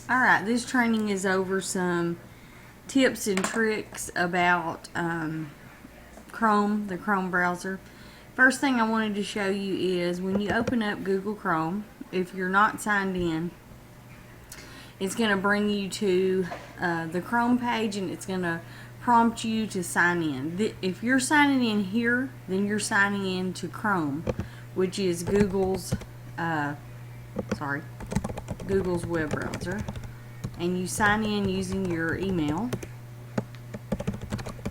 Alright, this training is over some tips and tricks about Chrome, the Chrome browser. First thing I wanted to show you is when you open up Google Chrome, if you're not signed in, it's going to bring you to the Chrome page and it's going to prompt you to sign in. If you're signing in here, then you're signing in to Chrome, which is Google's web browser, and you sign in using your email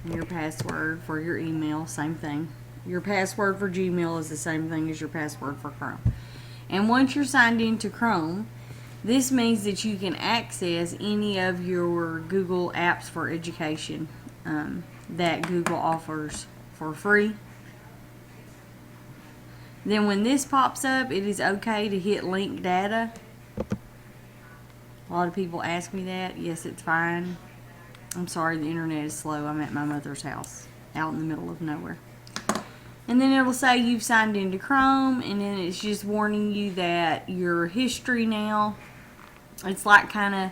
and your password for your email. Same thing. Your password for Gmail is the same thing as your password for Chrome. And once you're signed into Chrome, this means that you can access any of your Google apps for education that Google offers for free. Then when this pops up, it is okay to hit link data. A lot of people ask me that. Yes, it's fine. I'm sorry, the internet is slow. I'm at my mother's house, out in the middle of nowhere. And then it'll say you've signed into Chrome, and then it's just warning you that your history now, it's like kind of,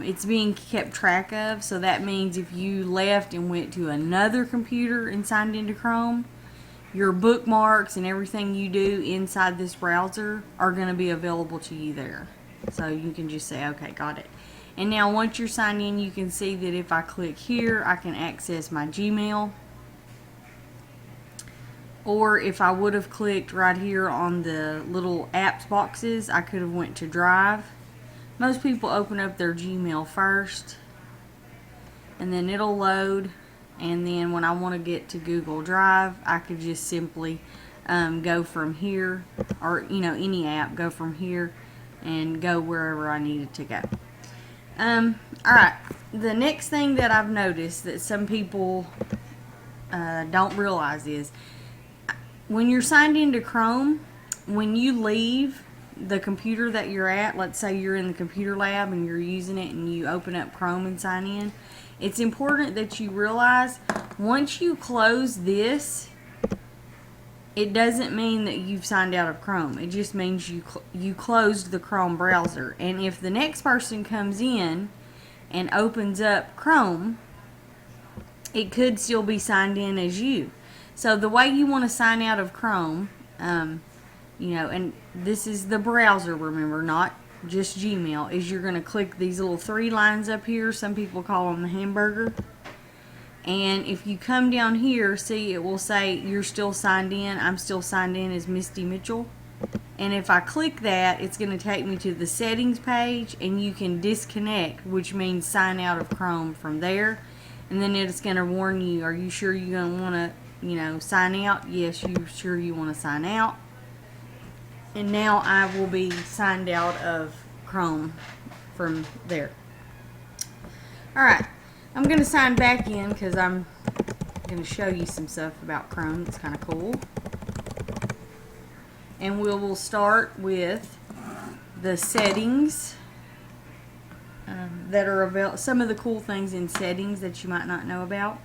it's being kept track of. So that means if you left and went to another computer and signed into Chrome, your bookmarks and everything you do inside this browser are going to be available to you there. So you can just say, okay, got it. And now once you're signed in, you can see that if I click here, I can access my Gmail. Or if I would have clicked right here on the little apps boxes, I could have went to Drive. Most people open up their Gmail first, and then it'll load. And then when I want to get to Google Drive, I could just simply go from here, or any app, go from here and go wherever I needed to go. Alright, the next thing that I've noticed that some people don't realize is when you're signed into Chrome, when you leave the computer that you're at, let's say you're in the computer lab and you're using it and you open up Chrome and sign in, it's important that you realize once you close this, it doesn't mean that you've signed out of Chrome. It just means you closed the Chrome browser. And if the next person comes in and opens up Chrome, it could still be signed in as you. So the way you want to sign out of Chrome, and this is the browser, remember, not just Gmail, is you're going to click these little 3 lines up here. Some people call them the hamburger. And if you come down here, see, it will say you're still signed in. I'm still signed in as Misty Mitchell. And if I click that, it's going to take me to the settings page, and you can disconnect, which means sign out of Chrome from there. And then it's going to warn you, are you sure you're going to want to, sign out? Yes, you're sure you want to sign out. And now I will be signed out of Chrome from there. Alright, I'm going to sign back in because I'm going to show you some stuff about Chrome that's kind of cool. And we'll start with the settings that are available. Some of the cool things in settings that you might not know about.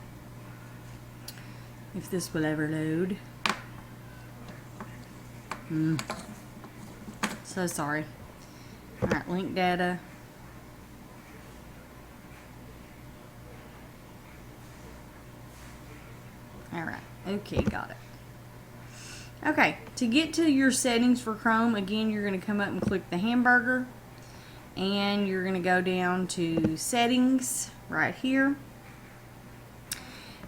If this will ever load. So sorry. Alright, link data. Alright, okay, got it. Okay, to get to your settings for Chrome, again, you're going to come up and click the hamburger. And you're going to go down to settings right here.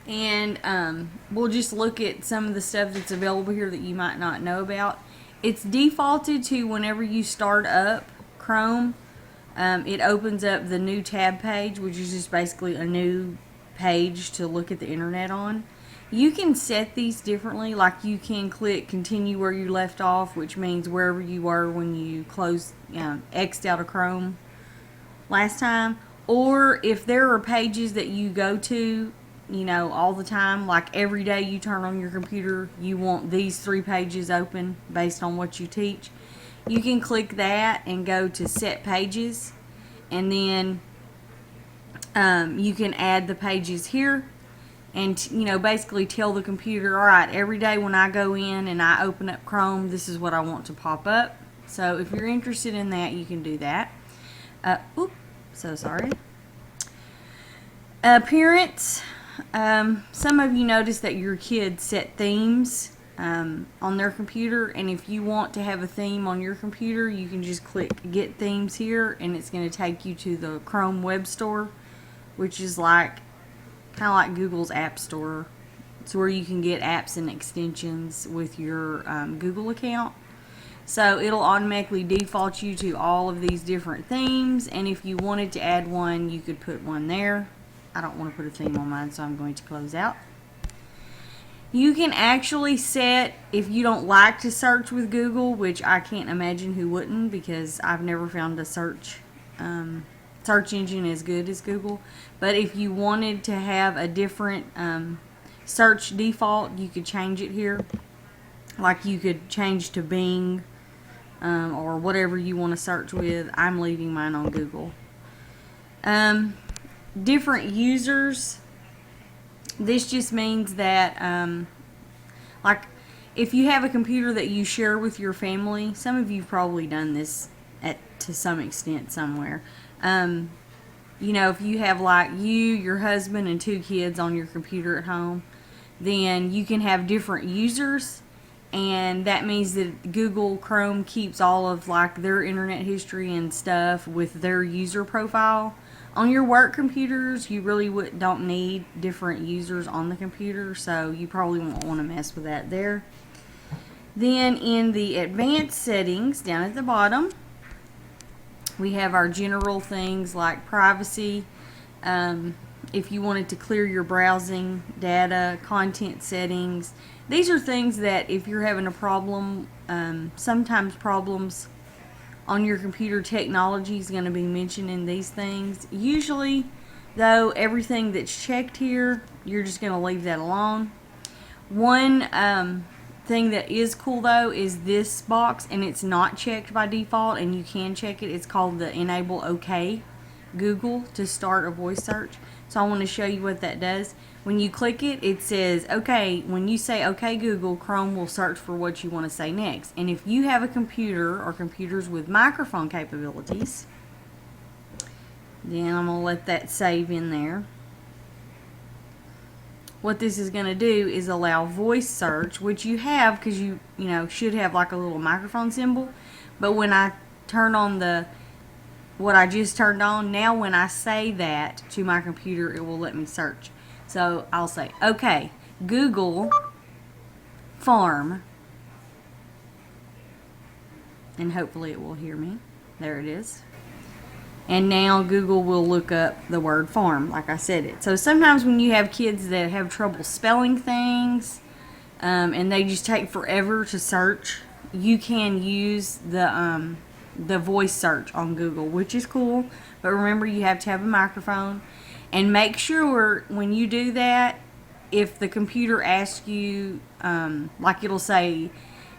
And we'll just look at some of the stuff that's available here that you might not know about. It's defaulted to whenever you start up Chrome, it opens up the new tab page, which is just basically a new page to look at the internet on. You can set these differently, like you can click continue where you left off, which means wherever you were when you closed, X'd out of Chrome last time. Or if there are pages that you go to, all the time, like every day you turn on your computer, you want these 3 pages open based on what you teach, you can click that and go to set pages, and then you can add the pages here and basically tell the computer, alright, every day when I go in and I open up Chrome, this is what I want to pop up. So if you're interested in that, you can do that. Oops, so sorry. Appearance. Some of you notice that your kids set themes on their computer, and if you want to have a theme on your computer, you can just click Get Themes here, and it's going to take you to the Chrome Web Store, which is like kind of like Google's App Store. It's where you can get apps and extensions with your Google account. So it'll automatically default you to all of these different themes, and if you wanted to add one, you could put one there. I don't want to put a theme on mine, so I'm going to close out. You can actually set, if you don't like to search with Google, which I can't imagine who wouldn't, because I've never found a search engine as good as Google. But if you wanted to have a different search default, you could change it here. Like you could change to Bing or whatever you want to search with. I'm leaving mine on Google. Different users. This just means that like if you have a computer that you share with your family, some of you've probably done this to some extent somewhere. You know, if you have like you, your husband, and 2 kids on your computer at home, then you can have different users, and that means that Google Chrome keeps all of like their internet history and stuff with their user profile. On your work computers, you really don't need different users on the computer, so you probably won't want to mess with that there. Then in the advanced settings, down at the bottom, we have our general things like privacy. If you wanted to clear your browsing data, content settings. These are things that if you're having a problem, sometimes problems on your computer, technology is going to be mentioning these things. Usually, though, everything that's checked here, you're just going to leave that alone. One thing that is cool, though, is this box, and it's not checked by default, and you can check it. It's called the Enable OK Google to start a voice search. So I want to show you what that does. When you click it, it says, okay, when you say OK Google, Chrome will search for what you want to say next. And if you have a computer or computers with microphone capabilities, then I'm going to let that save in there. What this is going to do is allow voice search, which you have because you should have like a little microphone symbol. But when I turn on what I just turned on, now when I say that to my computer, it will let me search. So I'll say, okay, Google farm, and hopefully it will hear me. There it is. And now Google will look up the word farm, like I said it. So sometimes when you have kids that have trouble spelling things, and they just take forever to search, you can use the voice search on Google, which is cool. But remember, you have to have a microphone. And make sure when you do that, if the computer asks you, like it'll say,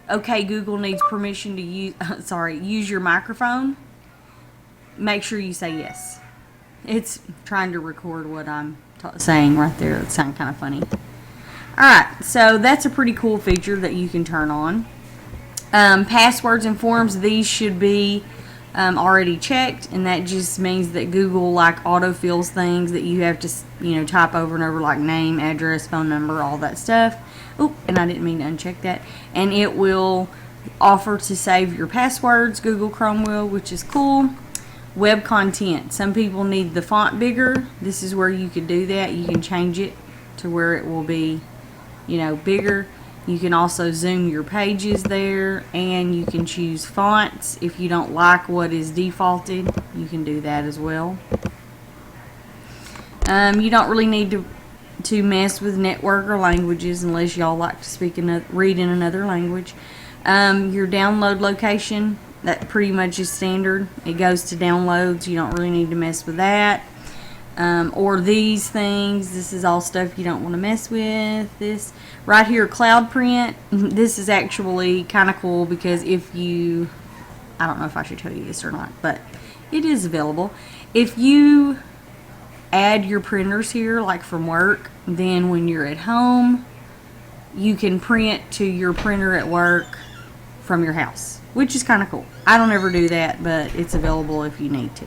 okay, Google needs permission to use your microphone, make sure you say yes. It's trying to record what I'm saying right there. It sounds kind of funny. Alright, so that's a pretty cool feature that you can turn on. Passwords and forms, these should be already checked, and that just means that Google like autofills things that you have to type over and over, like name, address, phone number, all that stuff. Oop, and I didn't mean to uncheck that. And it will offer to save your passwords, Google Chrome will, which is cool. Web content, some people need the font bigger. This is where you could do that. You can change it to where it will be bigger. You can also zoom your pages there, and you can choose fonts. If you don't like what is defaulted, you can do that as well. You don't really need to mess with network or languages unless y'all like to read in another language. Your download location, that pretty much is standard. It goes to downloads. You don't really need to mess with that. Or these things, this is all stuff you don't want to mess with. This right here, cloud print, this is actually kind of cool because I don't know if I should tell you this or not, but it is available. If you add your printers here, like from work, then when you're at home, you can print to your printer at work from your house, which is kind of cool. I don't ever do that, but it's available if you need to.